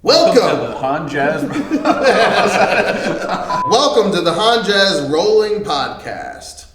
Welcome to the HonJazzz. Welcome to the HonJazzz Rolling Podcast.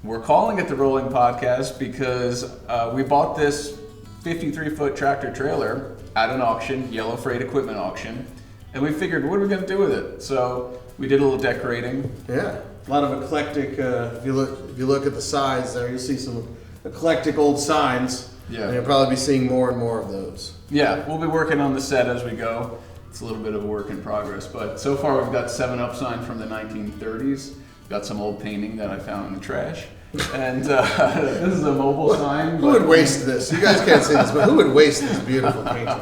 We're calling it the Rolling Podcast because we bought this 53-foot tractor trailer at an auction, Yellow Freight Equipment auction, and we figured, what are we going to do with it? So we did a little decorating. Yeah, a lot of eclectic. If you look at the sides there, you'll see some eclectic old signs. Yeah, and you'll probably be seeing more and more of those. Yeah, we'll be working on the set as we go. It's a little bit of a work in progress, but so far we've got 7-Up sign from the 1930s. Got some old painting that I found in the trash. And this is a mobile sign. Who would waste this? You guys can't see this, but who would waste this beautiful painting?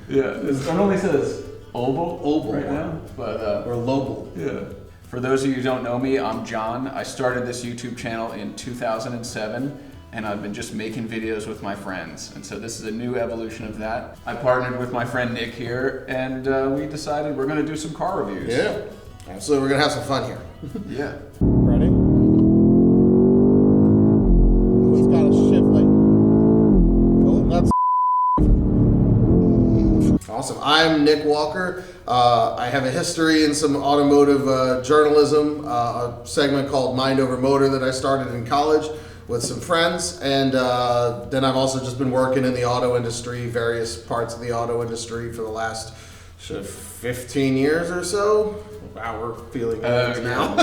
Yeah, it only says Oval right now, but or Lobel. Yeah. For those of you who don't know me, I'm John. I started this YouTube channel in 2007, and I've been just making videos with my friends. And so this is a new evolution of that. I partnered with my friend Nick here, and we decided we're going to do some car reviews. Yeah, absolutely. We're going to have some fun here. Yeah. Ready? Oh, it's got a shift like. Oh, that's. Awesome. I'm Nick Walker. I have a history in some automotive journalism, a segment called Mind Over Motor that I started in college with some friends. And then I've also just been working in the auto industry, various parts of the auto industry for the last 15 years or so. Wow, we're feeling old now.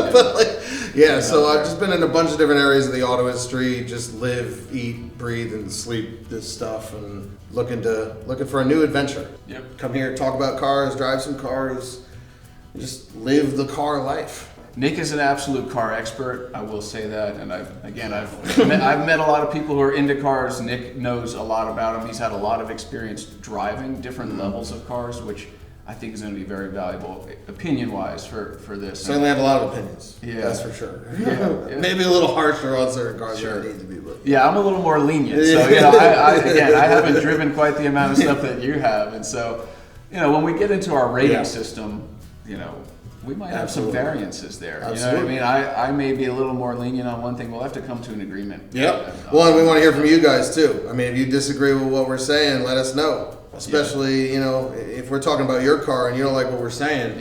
Yeah. So I've just been in a bunch of different areas of the auto industry, just live, eat, breathe, and sleep this stuff, and looking for a new adventure. Yep. Come here, talk about cars, drive some cars, just live the car life. Nick is an absolute car expert, I will say that, and I've met a lot of people who are into cars. Nick knows a lot about them. He's had a lot of experience driving different levels of cars, which I think is going to be very valuable opinion-wise for this. Certainly have a lot of opinions. Yeah, that's for sure. Yeah. Maybe a little harsher on certain cars Sure. than I need to be. But yeah, I'm a little more lenient. So I haven't driven quite the amount of stuff that you have, and so when we get into our rating system, we might have some variances there. Absolutely. You know what I mean? I may be a little more lenient on one thing. We'll have to come to an agreement. Yep. Well, and we want to hear from you guys too. I mean, if you disagree with what we're saying, let us know. Especially, if we're talking about your car and you don't like what we're saying,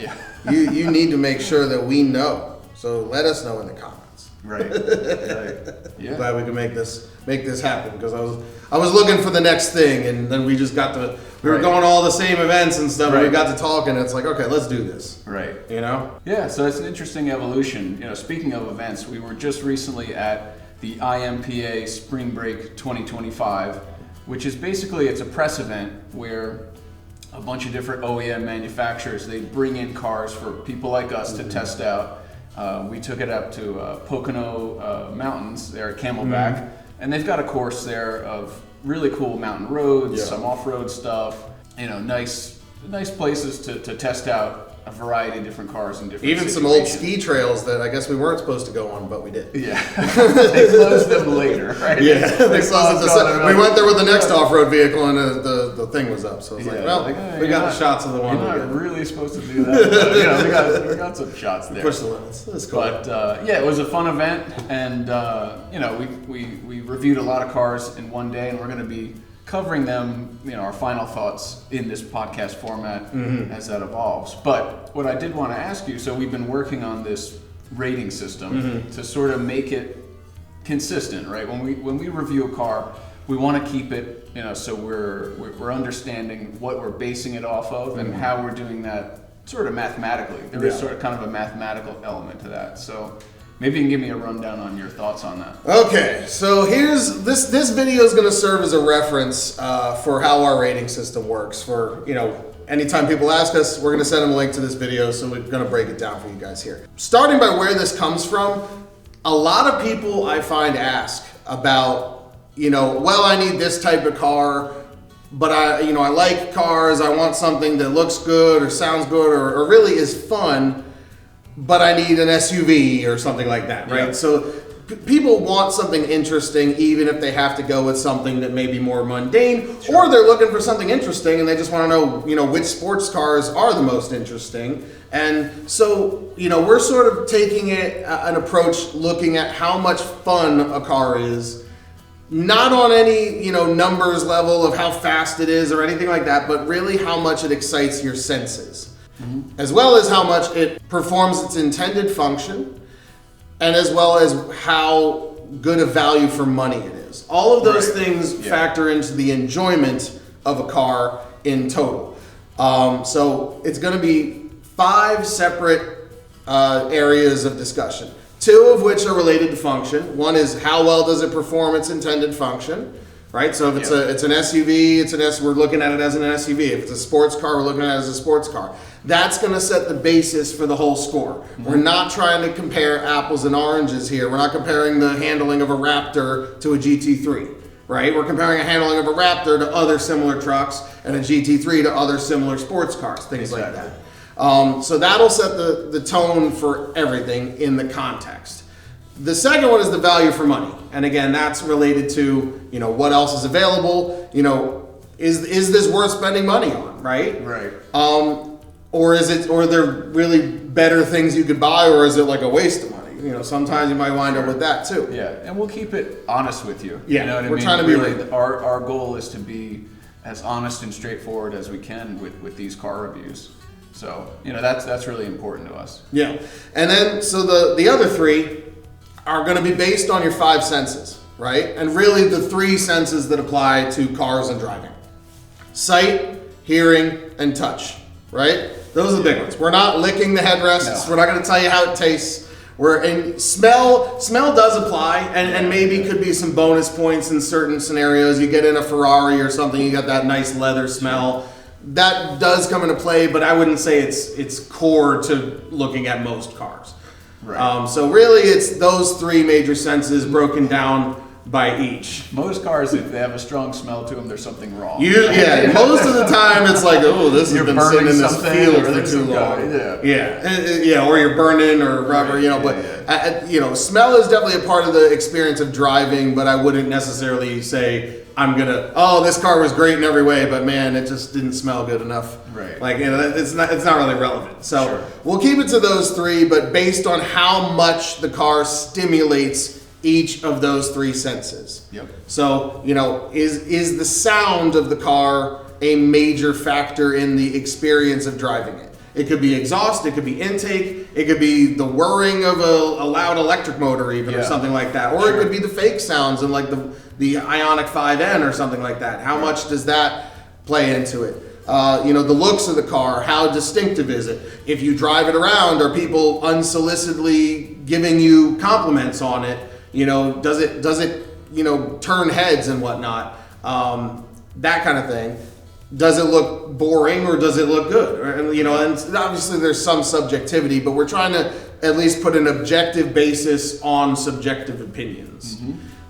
you need to make sure that we know. So let us know in the comments. Right. Yeah. Glad we can make this happen, because I was looking for the next thing, and then we just got to we were going to all the same events and stuff, and we got to talk, and it's like, okay, let's do this. Right. Yeah. So it's an interesting evolution. Speaking of events, we were just recently at the IMPA Spring Break 2025. Which is basically, it's a press event where a bunch of different OEM manufacturers, they bring in cars for people like us to test out. We took it up to Pocono Mountains there at Camelback, and they've got a course there of really cool mountain roads, some off-road stuff, nice places to test out a variety of different cars and different Even some old ski trails that I guess we weren't supposed to go on, but we did. Yeah. They closed them later, right? Yeah, they closed it. We went there with the next off-road vehicle, and the thing was up. So it's we got the shots of the one. You're not really supposed to do that, but we got some shots there. Push the limits. That's cool. But it was a fun event, and we reviewed a lot of cars in one day, and we're going to be covering them, our final thoughts in this podcast format as that evolves. But what I did want to ask you, so we've been working on this rating system to sort of make it consistent, right? When we review a car, we want to keep it, so we're understanding what we're basing it off of and how we're doing that sort of mathematically. There is sort of kind of a mathematical element to that. So maybe you can give me a rundown on your thoughts on that. Okay, so here's this video is going to serve as a reference for how our rating system works. For anytime people ask us, we're going to send them a link to this video, so we're going to break it down for you guys here. Starting by where this comes from, a lot of people I find ask about, I need this type of car, but I like cars. I want something that looks good or sounds good or really is fun, but I need an SUV or something like that, right? Yeah. So people want something interesting, even if they have to go with something that may be more mundane, or they're looking for something interesting and they just want to know, which sports cars are the most interesting. And so, we're sort of taking an approach looking at how much fun a car is, not on any, numbers level of how fast it is or anything like that, but really how much it excites your senses, as well as how much it performs its intended function, and as well as how good a value for money it is. All of those things factor into the enjoyment of a car in total. So it's going to be 5 separate areas of discussion. 2 of which are related to function. One is how well does it perform its intended function, right? So if it's an SUV, we're looking at it as an SUV. If it's a sports car, we're looking at it as a sports car. That's going to set the basis for the whole score. We're not trying to compare apples and oranges here. We're not comparing the handling of a Raptor to a GT3, right? We're comparing a handling of a Raptor to other similar trucks and a GT3 to other similar sports cars, things like that. So that'll set the tone for everything in the context. The second one is the value for money. And again, that's related to, what else is available, is this worth spending money on, right? Right. Or are there really better things you could buy, or is it like a waste of money? Sometimes you might wind up with that too. Yeah, and we'll keep it honest with you. Yeah, you know what we're I mean? trying to be really, our goal is to be as honest and straightforward as we can with these car reviews. So, that's really important to us. Yeah. And then, so the other 3 are going to be based on your 5 senses, right? And really the 3 senses that apply to cars and driving. Sight, hearing, and touch, right? Those are the big ones. We're not licking the headrests. No. We're not going to tell you how it tastes. Smell does apply, and maybe could be some bonus points in certain scenarios. You get in a Ferrari or something, you got that nice leather smell. That does come into play, but I wouldn't say it's core to looking at most cars. Right. So really, it's those 3 major senses broken down by each. Most cars, if they have a strong smell to them, there's something wrong. Most of the time it's like, oh, this has been sitting in this field for too long. Or you're burning or rubber, smell is definitely a part of the experience of driving, but I wouldn't necessarily say this car was great in every way, but man, it just didn't smell good enough. Right. It's not really relevant. So we'll keep it to those 3, but based on how much the car stimulates each of those 3 senses. Yep. So, is the sound of the car a major factor in the experience of driving it? It could be exhaust, it could be intake, it could be the whirring of a loud electric motor even, or something like that. Or it could be the fake sounds in like the Ioniq 5N or something like that. How much does that play into it? The looks of the car, how distinctive is it? If you drive it around, are people unsolicitedly giving you compliments on it? Does it turn heads and whatnot? That kind of thing. Does it look boring or does it look good? And obviously there's some subjectivity, but we're trying to at least put an objective basis on subjective opinions.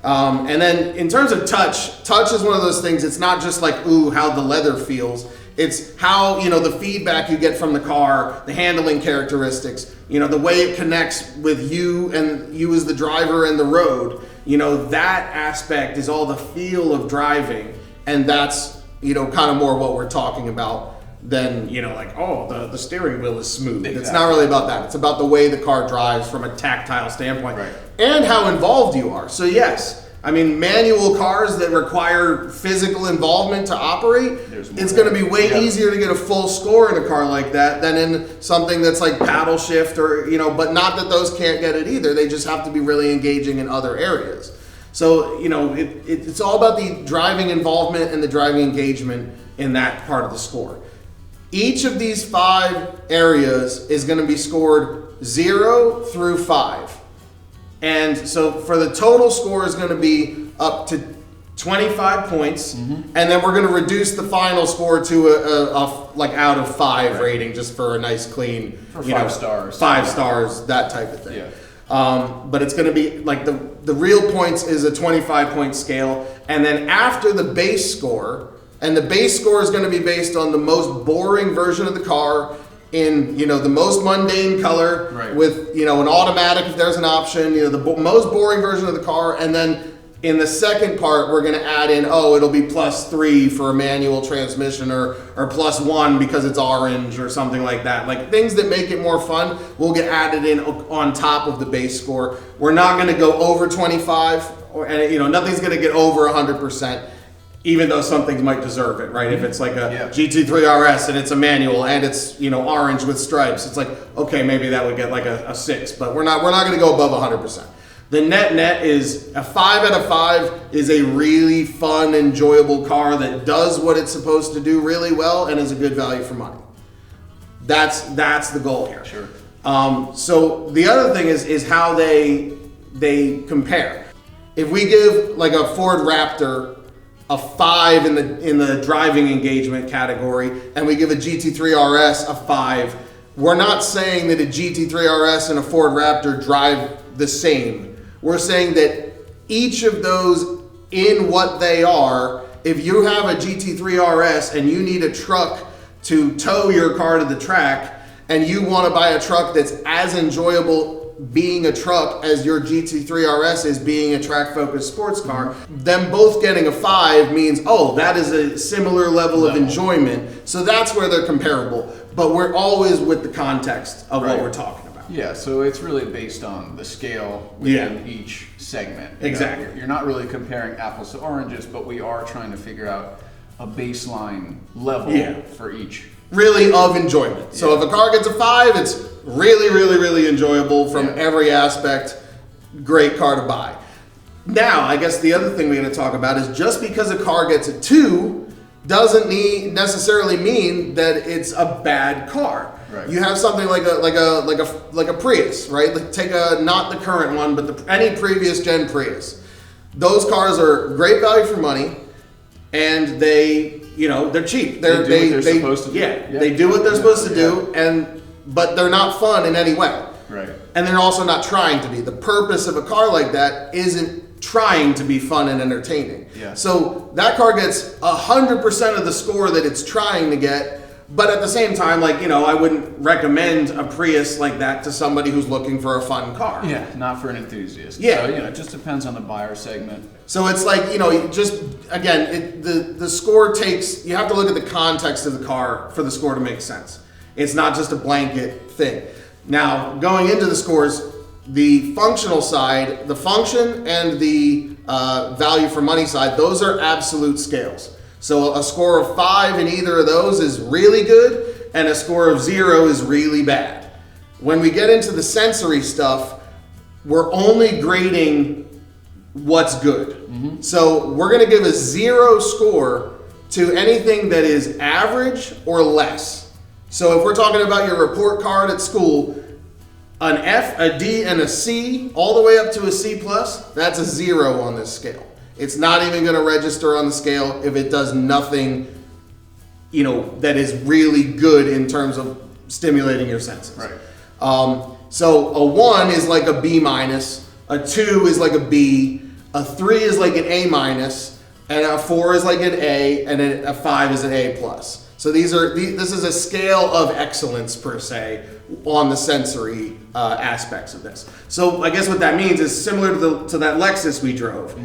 And then in terms of touch is one of those things. It's not just like, ooh, how the leather feels. It's how, the feedback you get from the car, the handling characteristics, the way it connects with you and you as the driver and the road. That aspect is all the feel of driving. And that's, kind of more what we're talking about than, the steering wheel is smooth. Exactly. It's not really about that. It's about the way the car drives from a tactile standpoint, and how involved you are. So yes, manual cars that require physical involvement to operate, it's going to be way easier to get a full score in a car like that than in something that's like paddle shift or, but not that those can't get it either. They just have to be really engaging in other areas. So, it's all about the driving involvement and the driving engagement in that part of the score. Each of these 5 areas is going to be scored 0 through 5. And so for the total score is going to be up to 25 points. And then we're going to reduce the final score to a out of 5 rating, just for a nice clean, for 5 stars. 5 stars, that type of thing. Yeah. But it's going to be like the real points is a 25-point scale, and then after the base score, and the base score is going to be based on the most boring version of the car in, you know, the most mundane color, Right. with, you know, an automatic if there's an option, you know, the most boring version of the car, and then in the second part we're going to add in, oh, it'll be +3 for a manual transmission, or +1 because it's orange or something like that. Like things that make it more fun will get added in on top of the base score. We're not going to go over 25, and you know, nothing's going to get over 100%. Even though some things might deserve it, right? If it's like a GT3 RS and it's a manual and it's, you know, orange with stripes, it's like, okay, maybe that would get like a 6, but we're not going to go above 100%. The net is a 5 out of 5 is a really fun, enjoyable car that does what it's supposed to do really well and is a good value for money. That's the goal here. Sure. So the other thing is how they compare. If we give like a Ford Raptor a 5 in the driving engagement category, and we give a GT3 RS a 5, we're not saying that a GT3 RS and a Ford Raptor drive the same. We're saying that each of those, in what they are, if you have a GT3 RS and you need a truck to tow your car to the track, and you want to buy a truck that's as enjoyable being a truck as your GT3 RS is being a track-focused sports car, them both getting a 5 means, oh, that is a similar level of enjoyment. So that's where they're comparable. But we're always with the context of what we're talking about. Yeah, so it's really based on the scale within each segment. Exactly. You're not really comparing apples to oranges, but we are trying to figure out a baseline level for each. Really of enjoyment. So if a car gets a 5, it's really, really, really enjoyable from every aspect. Great car to buy. Now, I guess the other thing we're going to talk about is just because a car gets a 2 doesn't necessarily mean that it's a bad car. Right. You have something like a Prius, right? Like take not the current one, but any previous gen Prius. Those cars are great value for money, and they, you know, they're cheap. They do what they're supposed to do. They do what they're supposed to do, but they're not fun in any way. Right. And they're also not trying to be. The purpose of a car like that isn't trying to be fun and entertaining. Yeah. So that car gets 100% of the score that it's trying to get, but at the same time, like, you know, I wouldn't recommend a Prius like that to somebody who's looking for a fun car. Yeah, not for an enthusiast. Yeah. So, you know, it just depends on the buyer segment. So it's like, you know, just, again, the score takes, you have to look at the context of the car for the score to make sense. It's not just a blanket thing. Now, going into the scores, the functional side, the function and the value for money side, those are absolute scales. So a score of 5 in either of those is really good, and a score of 0 is really bad. When we get into the sensory stuff, we're only grading what's good. So we're going to give a 0 score to anything that is average or less. So if we're talking about your report card at school, an F, a D, and a C, all the way up to a C+, that's a 0 on this scale. It's not even going to register on the scale if it does nothing, you know, that is really good in terms of stimulating your senses. Right. So a 1 is like a B-, a 2 is like a B, a 3 is like an A-, and a 4 is like an A, and a 5 is an A+. So this is a scale of excellence per se on the sensory aspects of this. So I guess what that means is similar to that Lexus we drove.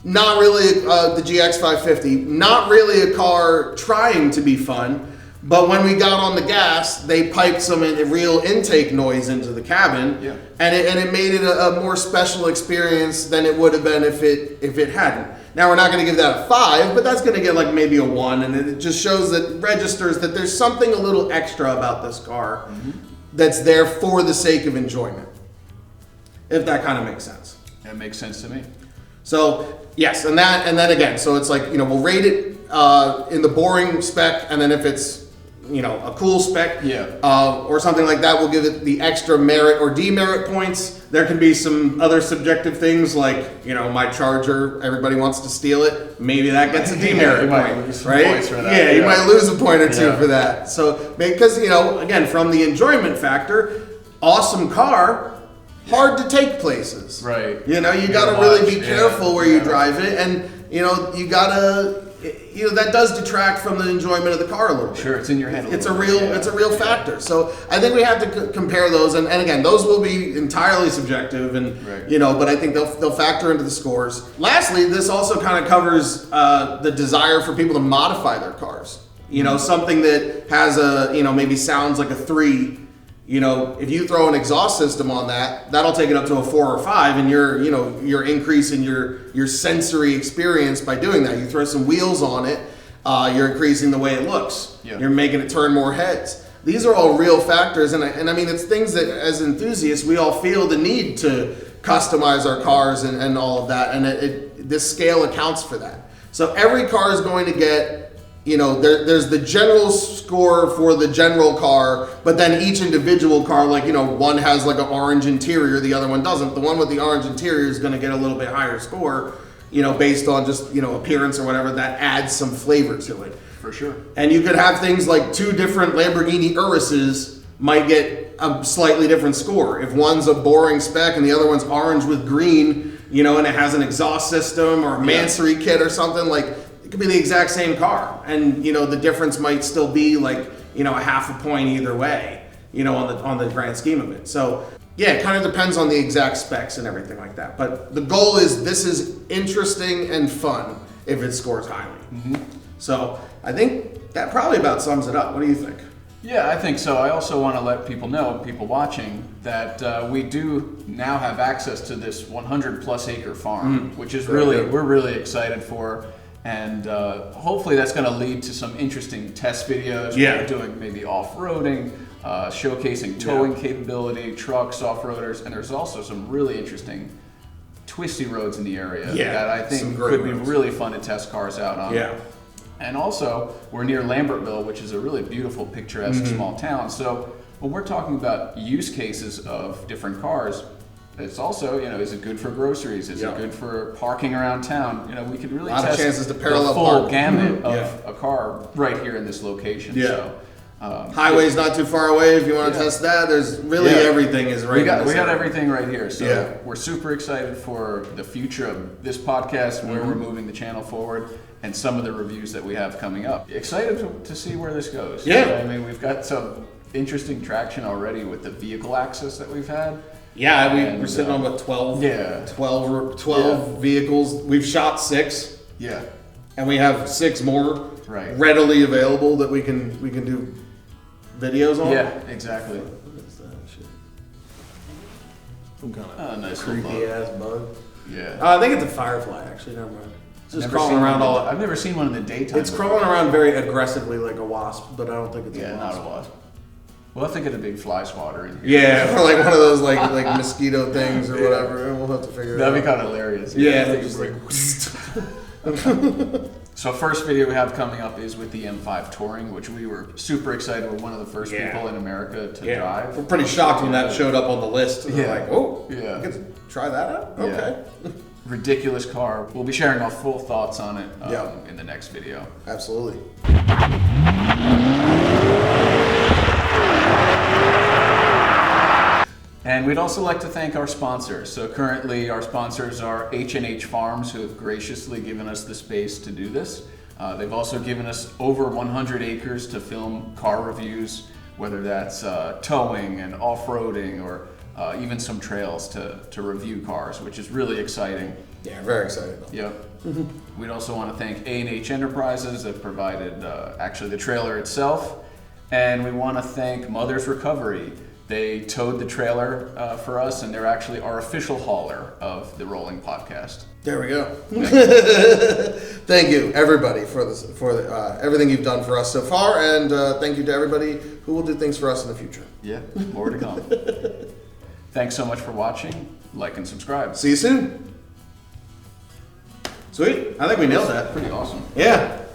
Not really the GX550, not really a car trying to be fun, but when we got on the gas, they piped some real intake noise into the cabin, and it made it a more special experience than it would have been if it hadn't. Now we're not going to give that a 5, but that's going to get like maybe a 1, and it just shows that registers that there's something a little extra about this car that's there for the sake of enjoyment. If that kind of makes sense. That makes sense to me. So yes, and then again, so it's like, you know, we'll rate it in the boring spec, and then if it's, you know, a cool spec or something like that, we'll give it the extra merit or demerit points. There can be some other subjective things like, you know, my Charger, everybody wants to steal it. Maybe that gets a demerit point, right? Points for that. You might lose a point or two for that. So because, you know, again, from the enjoyment factor, awesome car, hard to take places. Right. You know, you got to really be careful where you drive it, and you know, you got to that does detract from the enjoyment of the car a little bit. Sure, it's in your head. It's a real factor. So I think we have to compare those, and again, those will be entirely subjective, and but I think they'll factor into the scores. Lastly, this also kind of covers the desire for people to modify their cars. Something that has maybe sounds like a 3. If you throw an exhaust system on that'll take it up to a 4 or 5, and you're increasing your sensory experience by doing that. You throw some wheels on it, you're increasing the way it looks. Yeah. You're making it turn more heads. These are all real factors, and I mean, it's things that as enthusiasts we all feel the need to customize our cars and all of that, and this scale accounts for that. So every car is going to get. There's the general score for the general car, but then each individual car, one has like an orange interior, the other one doesn't. The one with the orange interior is going to get a little bit higher score, based on just, appearance or whatever. That adds some flavor to it. For sure. And you could have things like 2 different Lamborghini Uruses might get a slightly different score. If one's a boring spec and the other one's orange with green, and it has an exhaust system or a Mansory kit or something, it could be the exact same car, and the difference might still be a half a point either way, on the grand scheme of it. So yeah, it kind of depends on the exact specs and everything like that. But the goal is this is interesting and fun if it scores highly. Mm-hmm. So I think that probably about sums it up. What do you think? Yeah, I think so. I also want to let people know, people watching, that we do now have access to this 100+ acre farm, which is we're really excited for. And hopefully that's going to lead to some interesting test videos. We're doing maybe off-roading, showcasing towing capability, trucks, off-roaders, and there's also some really interesting twisty roads in the area that I think could be really fun to test cars out on. Yeah. And also, we're near Lambertville, which is a really beautiful, picturesque small town. So when we're talking about use cases of different cars, it's also, is it good for groceries? Is it good for parking around town? We could really test chances to parallel the full park. gamut of a car right here in this location. Yeah. So, highway's not too far away if you want to test that. There's really everything is right. We got everything right here. So we're super excited for the future of this podcast, where we're moving the channel forward, and some of the reviews that we have coming up. Excited to see where this goes. Yeah. I mean, we've got some interesting traction already with the vehicle access that we've had. Yeah, we're sitting on about 12 vehicles. We've shot 6. Yeah. And we have 6 more readily available that we can do videos on. Yeah, exactly. What is that shit? Some kind of nice creepy ass bug. Yeah. I think it's a firefly, actually. Never mind. It's just crawling around all. I've never seen one in the daytime. It's crawling around very aggressively like a wasp, but I don't think it's a wasp. Not a wasp. We'll have to get a big fly swatter in here. Yeah, or like one of those like mosquito things or whatever. We'll have to figure it out. That'd be kind of hilarious. Yeah. Just like So first video we have coming up is with the M5 Touring, which we were super excited. We're one of the first people in America to drive. We're pretty shocked when that showed up on the list. And we're like, oh, we get to try that out? Okay. Ridiculous car. We'll be sharing our full thoughts on it in the next video. Absolutely. And we'd also like to thank our sponsors. So currently our sponsors are H&H Farms, who have graciously given us the space to do this. They've also given us over 100 acres to film car reviews, whether that's towing and off-roading or even some trails to review cars, which is really exciting. Yeah, very excited. Yep. We'd also want to thank A&H Enterprises that provided actually the trailer itself. And we want to thank Mother's Recovery. They towed the trailer for us, and they're actually our official hauler of the Rolling Podcast. There we go. Thank you, everybody, for everything you've done for us so far, and thank you to everybody who will do things for us in the future. Yeah, more to come. Thanks so much for watching. Like and subscribe. See you soon. Sweet. I think we nailed that. Pretty awesome. Yeah.